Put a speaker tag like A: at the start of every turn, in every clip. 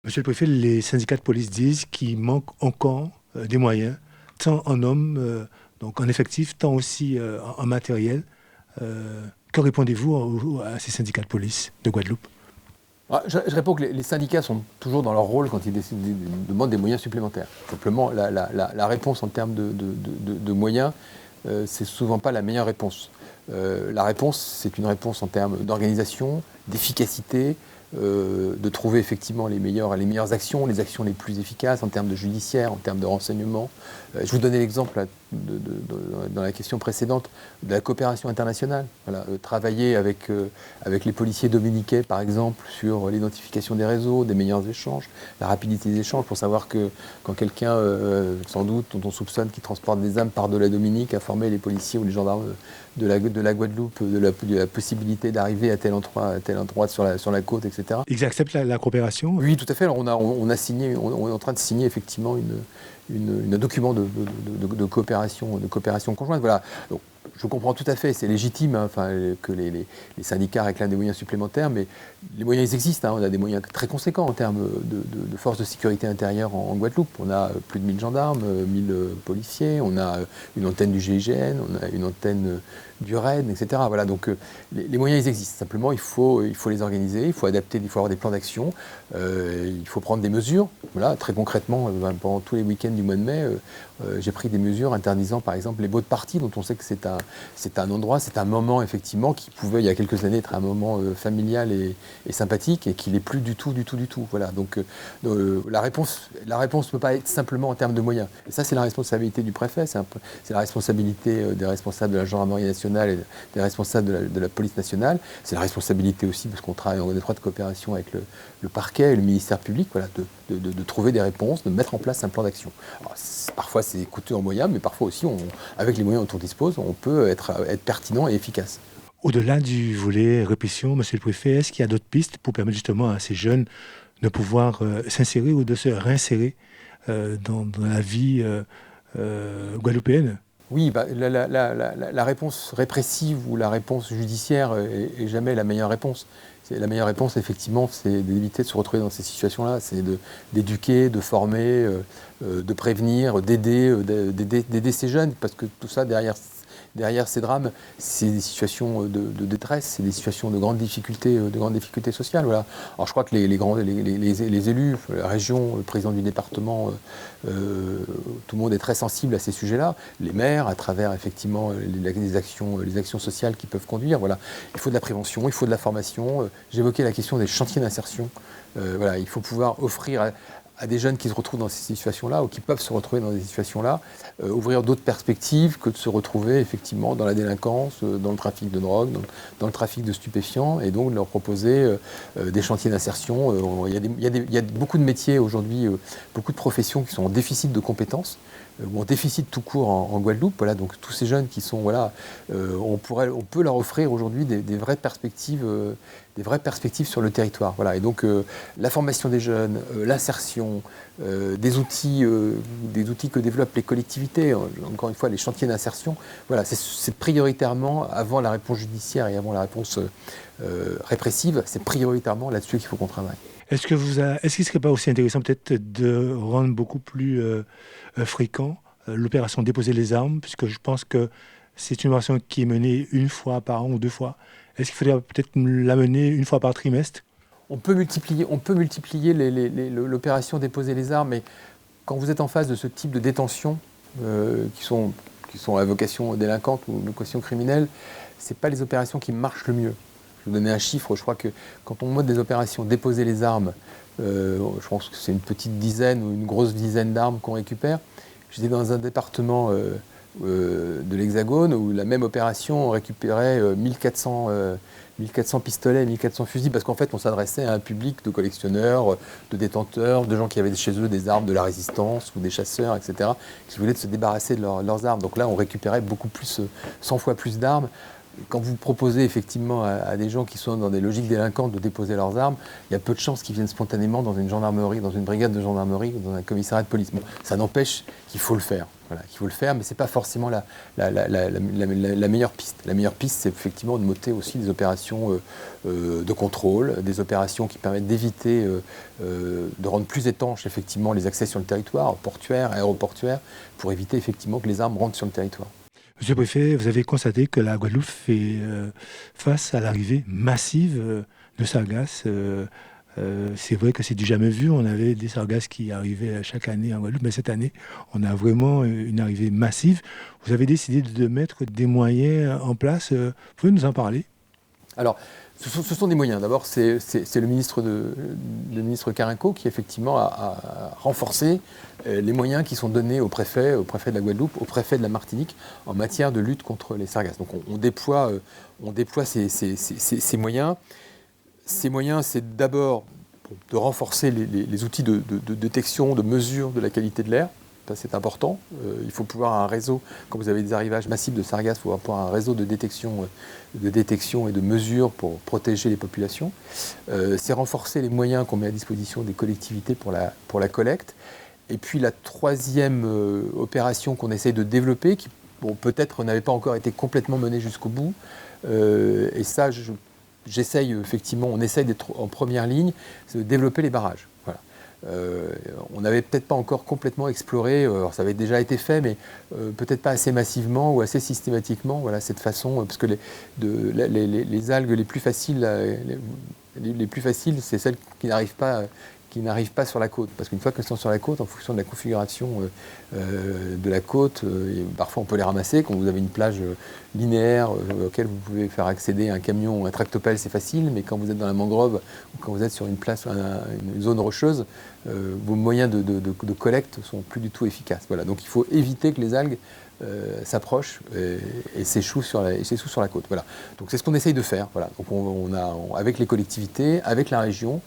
A: Monsieur le préfet, les syndicats de police disent qu'il manque encore des moyens, tant en hommes, donc en effectifs, tant aussi en matériel. Que répondez-vous à ces syndicats de police de Guadeloupe?
B: Je réponds que les syndicats sont toujours dans leur rôle quand ils demandent des moyens supplémentaires. Simplement, la réponse en termes de moyens, c'est souvent pas la meilleure réponse. La réponse, c'est une réponse en termes d'organisation, d'efficacité, de trouver effectivement les meilleures actions, les actions les plus efficaces en termes de judiciaire, en termes de renseignement. Je vous donnais l'exemple dans la question précédente de la coopération internationale. Voilà, travailler avec les policiers dominicains, par exemple, sur l'identification des réseaux, des meilleurs échanges, la rapidité des échanges, pour savoir que quand quelqu'un, sans doute, dont on soupçonne qu'il transporte des armes par de la Dominique, informer les policiers ou les gendarmes de la Guadeloupe de la possibilité d'arriver à tel endroit sur la côte, etc.
A: Ils acceptent la coopération?
B: Oui, tout à fait. Alors, on est en train de signer effectivement un document de coopération conjointe. Voilà. Donc, je comprends tout à fait, c'est légitime que les syndicats réclament des moyens supplémentaires, mais les moyens ils existent. On a des moyens très conséquents en termes de forces de sécurité intérieure en Guadeloupe. On a plus de 1000 gendarmes, 1000 policiers, on a une antenne du GIGN, on a une antenne du RAID, etc. Voilà, donc les moyens ils existent. Simplement, il faut les organiser, il faut adapter, il faut avoir des plans d'action, il faut prendre des mesures. Voilà, très concrètement, pendant tous les week-ends du mois de mai, j'ai pris des mesures interdisant par exemple les boats de party, dont on sait que c'est un endroit, c'est un moment effectivement qui pouvait il y a quelques années être un moment familial et sympathique et qui n'est plus du tout. Voilà, donc la réponse ne peut pas être simplement en termes de moyens. Et ça, c'est la responsabilité du préfet, c'est la responsabilité des responsables de la gendarmerie nationale et des responsables de la police nationale. C'est la responsabilité aussi, parce qu'on travaille en étroite coopération avec le parquet et le ministère public, voilà, de trouver des réponses, de mettre en place un plan d'action. Parfois, c'est coûteux en moyens, mais parfois aussi, avec les moyens dont on dispose, on peut être pertinent et efficace.
A: Au-delà du volet répression, monsieur le préfet, est-ce qu'il y a d'autres pistes pour permettre justement à ces jeunes de pouvoir s'insérer ou de se réinsérer dans la vie guadeloupéenne?
B: Oui, la réponse répressive ou la réponse judiciaire est jamais la meilleure réponse. La meilleure réponse, effectivement, c'est d'éviter de se retrouver dans ces situations-là, c'est d'éduquer, de former, de prévenir, d'aider ces jeunes, parce que tout ça, derrière ces drames, c'est des situations de détresse, c'est des situations de grandes difficultés sociales. Voilà. Alors je crois que les élus, la région, le président du département, tout le monde est très sensible à ces sujets-là. Les maires, à travers effectivement les actions sociales qui peuvent conduire. Voilà. Il faut de la prévention, il faut de la formation. J'évoquais la question des chantiers d'insertion. Voilà, il faut pouvoir offrir à des jeunes qui se retrouvent dans ces situations-là ou qui peuvent se retrouver dans des situations-là, ouvrir d'autres perspectives que de se retrouver effectivement dans la délinquance, dans le trafic de drogue, dans le trafic de stupéfiants, et donc de leur proposer des chantiers d'insertion. Il y a beaucoup de métiers aujourd'hui, beaucoup de professions qui sont en déficit de compétences, ou en déficit tout court en Guadeloupe. Voilà, donc tous ces jeunes qui sont, voilà, on peut leur offrir aujourd'hui des vraies perspectives sur le territoire. Voilà. Et donc la formation des jeunes, l'insertion, des outils que développent les collectivités, encore une fois les chantiers d'insertion, voilà, c'est prioritairement, avant la réponse judiciaire et avant la réponse répressive, c'est prioritairement là-dessus qu'il faut qu'on travaille.
A: Est-ce qu'il ne serait pas aussi intéressant peut-être de rendre beaucoup plus fréquent l'opération déposer les armes, puisque je pense que c'est une opération qui est menée une fois par an ou deux fois. Est-ce qu'il faudrait peut-être la mener une fois par trimestre?
B: On peut multiplier l'opération déposer les armes, mais quand vous êtes en face de ce type de détention, qui sont à vocation délinquante ou vocation criminelle, ce n'est pas les opérations qui marchent le mieux. Je vais vous donner un chiffre, je crois que quand on monte des opérations déposer les armes, je pense que c'est une petite dizaine ou une grosse dizaine d'armes qu'on récupère. J'étais dans un département de l'Hexagone où la même opération récupérait 1400 pistolets, 1400 fusils, parce qu'en fait on s'adressait à un public de collectionneurs, de détenteurs, de gens qui avaient chez eux des armes de la résistance ou des chasseurs, etc., qui voulaient se débarrasser de leurs armes. Donc là on récupérait beaucoup plus, 100 fois plus d'armes. quand vous proposez effectivement à des gens qui sont dans des logiques délinquantes de déposer leurs armes, il y a peu de chances qu'ils viennent spontanément dans une gendarmerie, dans une brigade de gendarmerie ou dans un commissariat de police. Bon, ça n'empêche qu'il faut le faire. Voilà, qu'il faut le faire, mais ce n'est pas forcément la meilleure piste. La meilleure piste, c'est effectivement de monter aussi des opérations de contrôle, des opérations qui permettent d'éviter, de rendre plus étanches effectivement les accès sur le territoire, portuaire, aéroportuaire, pour éviter effectivement que les armes rentrent sur le territoire.
A: Monsieur le préfet, vous avez constaté que la Guadeloupe fait face à l'arrivée massive de sargasses. C'est vrai que c'est du jamais vu. On avait des sargasses qui arrivaient chaque année en Guadeloupe, mais cette année, on a vraiment une arrivée massive. Vous avez décidé de mettre des moyens en place. Vous pouvez nous en parler?
B: Alors, ce sont des moyens. D'abord, c'est le ministre Carinco qui, effectivement, a renforcé les moyens qui sont donnés au préfet de la Guadeloupe, au préfet de la Martinique, en matière de lutte contre les sargasses. Donc, on déploie ces moyens. Ces moyens, c'est d'abord de renforcer les outils de détection, de mesure de la qualité de l'air. Ça, c'est important. Il faut pouvoir avoir un réseau, quand vous avez des arrivages massifs de sargasses, il faut pouvoir un réseau de détection et de mesure pour protéger les populations. C'est renforcer les moyens qu'on met à disposition des collectivités pour la collecte. Et puis la troisième opération qu'on essaye de développer, qui peut-être n'avait pas encore été complètement menée jusqu'au bout, et ça, j'essaye effectivement, on essaye d'être en première ligne, c'est de développer les barrages. Voilà. On n'avait peut-être pas encore complètement exploré, alors ça avait déjà été fait, mais peut-être pas assez massivement ou assez systématiquement, voilà, cette façon, parce que les algues les plus faciles, c'est celles qui n'arrivent pas sur la côte. Parce qu'une fois qu'elles sont sur la côte, en fonction de la configuration de la côte, parfois on peut les ramasser. Quand vous avez une plage linéaire auquel vous pouvez faire accéder un camion ou un tractopelle, c'est facile. Mais quand vous êtes dans la mangrove ou quand vous êtes sur une zone rocheuse, vos moyens de collecte sont plus du tout efficaces. Voilà. Donc il faut éviter que les algues s'approchent et s'échouent sur la côte. Voilà. Donc c'est ce qu'on essaye de faire. Voilà. Donc on a, avec les collectivités, avec la région,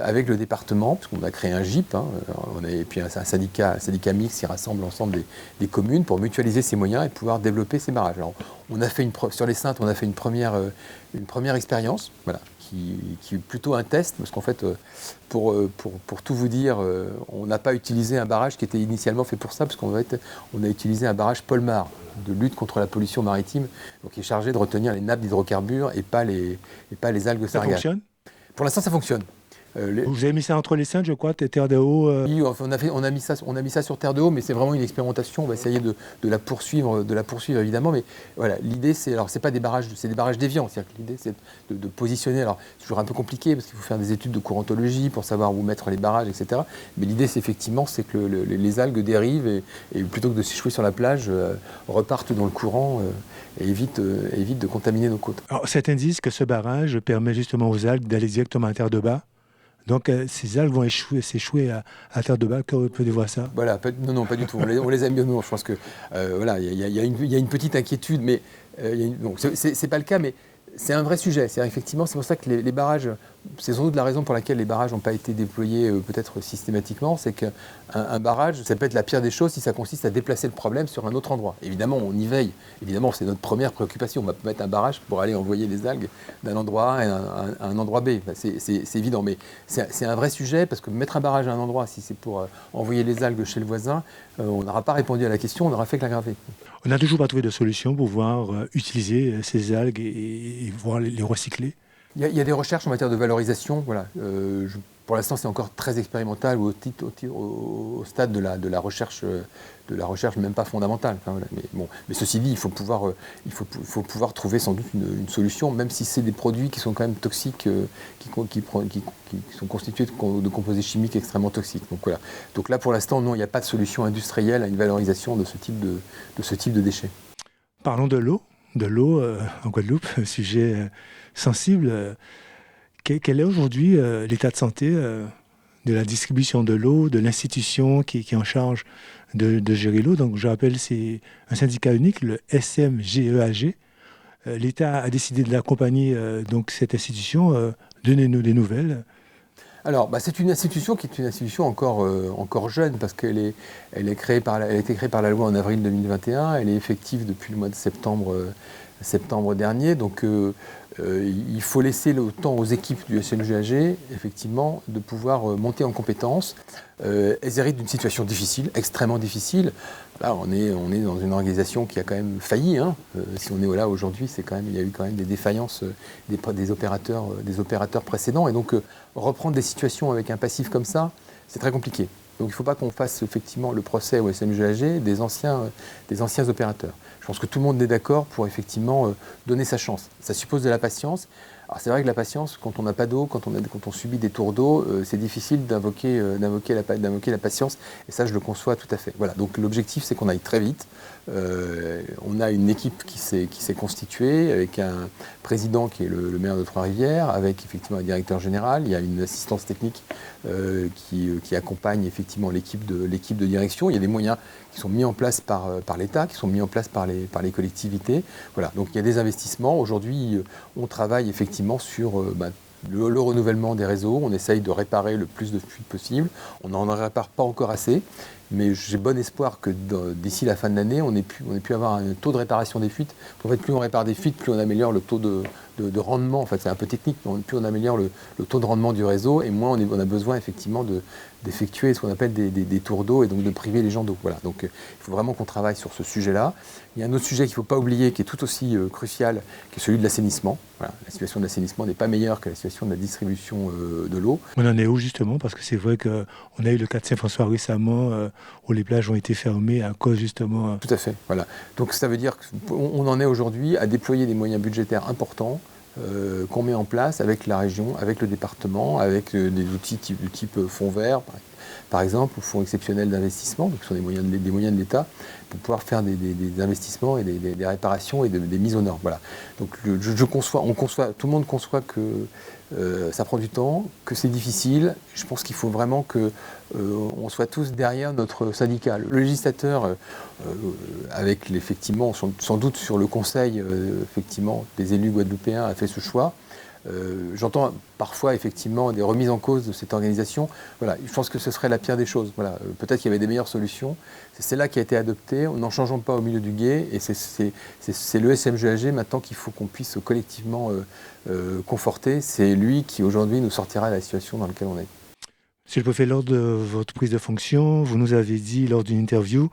B: avec le département, parce qu'on a créé un GIP, et puis un syndicat mixte qui rassemble l'ensemble des communes pour mutualiser ces moyens et pouvoir développer ces barrages. Alors, sur les Saintes, on a fait une première expérience, voilà, qui est plutôt un test, parce qu'en fait, pour tout vous dire, on n'a pas utilisé un barrage qui était initialement fait pour ça, parce qu'on a utilisé un barrage Polmar de lutte contre la pollution maritime, donc qui est chargé de retenir les nappes d'hydrocarbures et pas les algues sargasses.
A: Ça fonctionne?
B: Pour l'instant, ça fonctionne.
A: Vous avez mis ça entre les Saintes, je crois, Terre de Haut.
B: Oui, on a mis ça sur Terre de Haut, mais c'est vraiment une expérimentation. On va essayer de la poursuivre évidemment. Mais voilà, l'idée, c'est pas des barrages, c'est des barrages déviants. C'est-à-dire que l'idée, c'est de positionner. Alors, c'est toujours un peu compliqué parce qu'il faut faire des études de courantologie pour savoir où mettre les barrages, etc. Mais l'idée, c'est effectivement, c'est que les algues dérivent et plutôt que de s'échouer sur la plage, repartent dans le courant et évitent de contaminer nos côtes.
A: Alors, certains disent que ce barrage permet justement aux algues d'aller directement à terre de bas. Donc, ces algues vont s'échouer à terre de bas. Comment vous pouvez voir ça?
B: Voilà, non, pas du tout. On les aime bien. Non, je pense que voilà, il y a une petite inquiétude, mais c'est pas le cas. Mais c'est un vrai sujet. Effectivement, c'est pour ça que les barrages, c'est sans doute la raison pour laquelle les barrages n'ont pas été déployés peut-être systématiquement, c'est qu'un barrage, ça peut être la pire des choses si ça consiste à déplacer le problème sur un autre endroit. Évidemment, on y veille. Évidemment, c'est notre première préoccupation. On va mettre un barrage pour aller envoyer les algues d'un endroit A à un endroit B. C'est évident, mais c'est un vrai sujet parce que mettre un barrage à un endroit, si c'est pour envoyer les algues chez le voisin, on n'aura pas répondu à la question, on n'aura fait que l'aggraver.
A: On n'a toujours pas trouvé de solution pour pouvoir utiliser ces algues et pouvoir les recycler.
B: Il y a des recherches en matière de valorisation. Voilà. Pour l'instant, c'est encore très expérimental ou au stade de la recherche même pas fondamentale. Enfin, voilà. Mais ceci dit, il faut pouvoir trouver sans doute une solution, même si c'est des produits qui sont quand même toxiques, qui sont constitués de composés chimiques extrêmement toxiques. Donc, voilà. Donc là, pour l'instant, non, il n'y a pas de solution industrielle à une valorisation de ce type de déchets.
A: Parlons de l'eau. En Guadeloupe, un sujet sensible. Quel est aujourd'hui l'état de santé de la distribution de l'eau, de l'institution qui est en charge de gérer l'eau? Donc, je rappelle, c'est un syndicat unique, le SMGEAG. L'État a décidé de l'accompagner, donc cette institution. Donnez-nous des nouvelles.
B: Alors, c'est une institution qui est une institution encore jeune parce qu'elle a été créée par la loi en avril 2021. Elle est effective depuis le mois de septembre septembre dernier. Donc il faut laisser le temps aux équipes du SNGAG, effectivement, de pouvoir monter en compétences. Elles héritent d'une situation difficile, extrêmement difficile. Là, on est dans une organisation qui a quand même failli. Hein. Si on est là aujourd'hui, il y a eu quand même des défaillances des opérateurs précédents. Et donc, reprendre des situations avec un passif comme ça, c'est très compliqué. Donc il ne faut pas qu'on fasse effectivement le procès au SNGAG des anciens opérateurs. Je pense que tout le monde est d'accord pour effectivement donner sa chance. Ça suppose de la patience. Alors c'est vrai que la patience, quand on n'a pas d'eau, quand on subit des tours d'eau, c'est difficile d'invoquer la patience. Et ça, je le conçois tout à fait. Voilà. Donc l'objectif, c'est qu'on aille très vite. On a une équipe qui s'est constituée avec un président qui est le maire de Trois-Rivières, avec effectivement un directeur général. Il y a une assistance technique qui accompagne effectivement l'équipe de direction. Il y a des moyens qui sont mis en place par l'État, qui sont mis en place par les collectivités. Voilà. Donc il y a des investissements. Aujourd'hui, on travaille effectivement sur le renouvellement des réseaux. On essaye de réparer le plus de fuites possible. On n'en répare pas encore assez. Mais j'ai bon espoir que d'ici la fin de l'année, on ait pu avoir un taux de réparation des fuites. En fait, plus on répare des fuites, plus on améliore le taux de rendement. En fait, c'est un peu technique, mais plus on améliore le taux de rendement du réseau, et moins on a besoin effectivement d'effectuer ce qu'on appelle des tours d'eau, et donc de priver les gens d'eau. Voilà. Donc il faut vraiment qu'on travaille sur ce sujet-là. Il y a un autre sujet qu'il ne faut pas oublier, qui est tout aussi crucial, qui est celui de l'assainissement. Voilà. La situation de l'assainissement n'est pas meilleure que la situation de la distribution de l'eau.
A: On en est où justement? Parce que c'est vrai qu'on a eu le cas de Saint-François récemment, où les plages ont été fermées à cause justement...
B: Tout à fait, voilà. Donc ça veut dire qu'on en est aujourd'hui à déployer des moyens budgétaires importants qu'on met en place avec la région, avec le département, avec des outils du type fonds vert, par exemple, ou fonds exceptionnels d'investissement, donc ce sont des moyens de l'État, pour pouvoir faire des investissements et des réparations et des mises aux normes. Voilà. Donc tout le monde conçoit que ça prend du temps, que c'est difficile. Je pense qu'il faut vraiment qu'on soit tous derrière notre syndicat. Le législateur, effectivement, sans doute sur le conseil effectivement, des élus guadeloupéens, a fait ce choix. J'entends parfois effectivement des remises en cause de cette organisation. Voilà, je pense que ce serait la pire des choses. Voilà, peut-être qu'il y avait des meilleures solutions. C'est celle-là qui a été adoptée. N'en changeons pas au milieu du gué. Et c'est le SMGAG maintenant qu'il faut qu'on puisse collectivement conforter. C'est lui qui aujourd'hui nous sortira de la situation dans laquelle on est.
A: Monsieur le préfet, lors de votre prise de fonction, vous nous avez dit lors d'une interview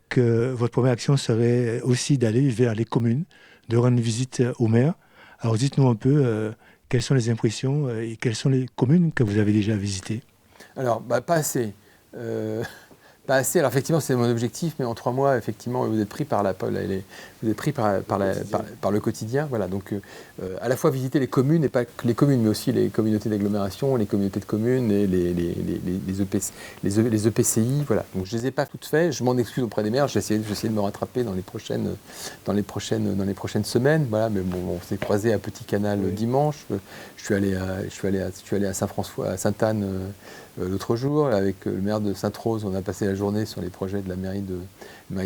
A: que votre première action serait aussi d'aller vers les communes, de rendre une visite aux maires. Alors dites-nous un peu quelles sont les impressions et quelles sont les communes que vous avez déjà visitées.
B: Alors, pas assez. Pas assez. Alors effectivement, c'est mon objectif, mais en 3 mois, effectivement, vous êtes pris par le quotidien. Voilà. Donc, à la fois visiter les communes, et pas que les communes, mais aussi les communautés d'agglomération, les communautés de communes, et les EPCI. Voilà. Donc, je les ai pas toutes faites. Je m'en excuse auprès des maires. J'ai essayé de me rattraper dans les prochaines semaines. Voilà. Mais bon, on s'est croisé à Petit Canal dimanche. Je suis allé à Saint-François, à Sainte-Anne. L'autre jour, avec le maire de Sainte-Rose, on a passé la journée sur les projets de la mairie de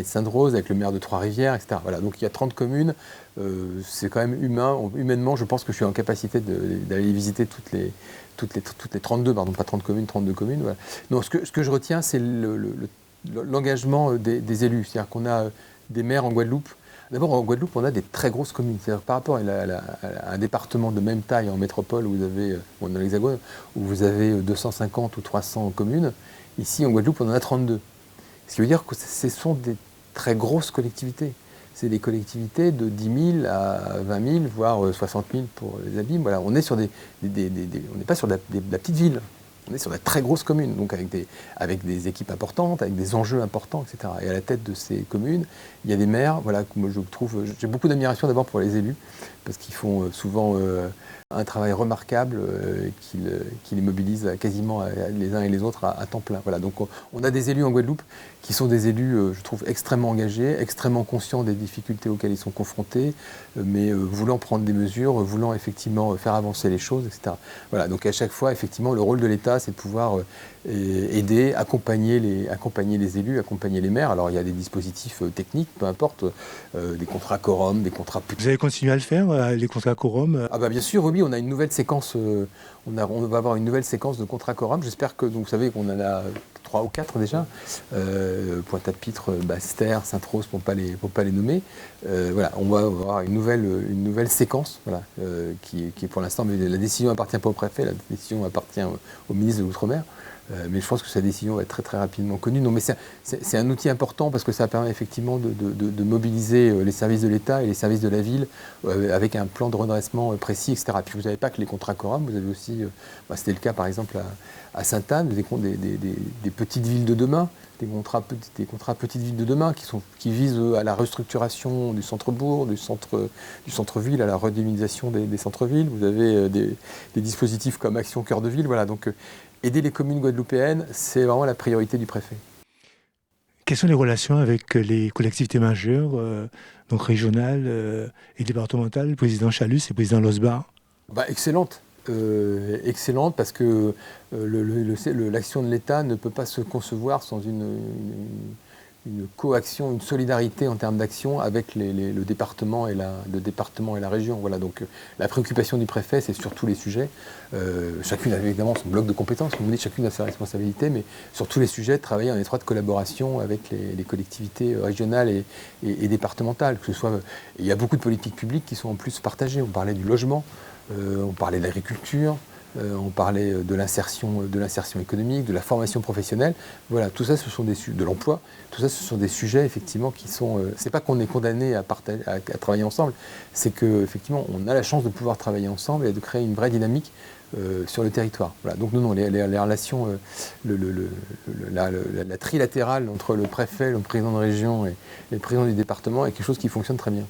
B: Sainte-Rose, avec le maire de Trois-Rivières, etc. Voilà, donc il y a 30 communes, c'est quand même humainement, je pense que je suis en capacité d'aller visiter toutes les 32, pardon, pas 30 communes, 32 communes. Voilà. Non, ce que je retiens, c'est l'engagement des élus, c'est-à-dire qu'on a des maires en Guadeloupe. D'abord, en Guadeloupe, on a des très grosses communes. C'est-à-dire par rapport à un département de même taille en métropole, où vous avez, dans l'Hexagone, où vous avez 250 ou 300 communes, ici, en Guadeloupe, on en a 32. Ce qui veut dire que ce sont des très grosses collectivités. C'est des collectivités de 10 000 à 20 000, voire 60 000 pour les abîmes. Voilà, on est sur on n'est pas sur de la petite ville. On est sur de très grosses communes, donc avec des équipes importantes, avec des enjeux importants, etc. Et à la tête de ces communes, il y a des maires, voilà, que moi je trouve, j'ai beaucoup d'admiration d'abord pour les élus, parce qu'ils font souvent un travail remarquable qui les mobilise quasiment les uns et les autres à temps plein. Voilà, donc on a des élus en Guadeloupe qui sont des élus, je trouve, extrêmement engagés, extrêmement conscients des difficultés auxquelles ils sont confrontés, mais voulant prendre des mesures, voulant effectivement faire avancer les choses, etc. Voilà, donc à chaque fois, effectivement, le rôle de l'État, c'est de pouvoir aider, accompagner les élus, accompagner les maires. Alors il y a des dispositifs techniques, peu importe, des contrats quorum, des contrats...
A: Vous allez continuer à le faire, les contrats quorum
B: Ah bah bien sûr, oui, on a une nouvelle séquence, on va avoir une nouvelle séquence de contrats quorum. J'espère que, donc, vous savez qu'on en a 3 ou 4 déjà, Pointe-à-Pitre, Basse-Terre, Sainte-Rose pour ne pas les nommer. Voilà, on va avoir une nouvelle séquence voilà, qui pour l'instant, mais la décision n'appartient pas au préfet, la décision appartient au ministre de l'Outre-mer. Mais je pense que sa décision va être très très rapidement connue. Non, mais c'est un outil important parce que ça permet effectivement de mobiliser les services de l'État et les services de la ville avec un plan de redressement précis, etc. Puis vous n'avez pas que les contrats Coram, vous avez aussi, c'était le cas par exemple à Sainte-Anne, des petites villes de demain, des contrats petites villes de demain qui visent à la restructuration du centre-bourg, du centre-ville, à la redynamisation des centres-villes. Vous avez des dispositifs comme Action Cœur de Ville. Voilà, donc aider les communes guadeloupéennes, c'est vraiment la priorité du préfet.
A: Quelles sont les relations avec les collectivités majeures, donc régionales et départementales, le président Chalus et le président Losbar?
B: Excellente. Excellente parce que l'action de l'État ne peut pas se concevoir sans une coaction, une solidarité en termes d'action avec le département et la région. Voilà, donc la préoccupation du préfet, c'est sur tous les sujets. Chacune a évidemment son bloc de compétences, comme vous dites, chacune a sa responsabilité, mais sur tous les sujets, travailler en étroite collaboration avec les collectivités régionales et départementales. Que ce soit, il y a beaucoup de politiques publiques qui sont en plus partagées. On parlait du logement, on parlait de l'agriculture, on parlait de l'insertion économique, de la formation professionnelle. Voilà, tout ça, ce sont de l'emploi. Tout ça, ce sont des sujets effectivement qui sont. C'est pas qu'on est condamné à travailler ensemble, c'est que effectivement, on a la chance de pouvoir travailler ensemble et de créer une vraie dynamique sur le territoire. Voilà. Donc non, les relations, la trilatérale entre le préfet, le président de région et le président du département est quelque chose qui fonctionne très bien.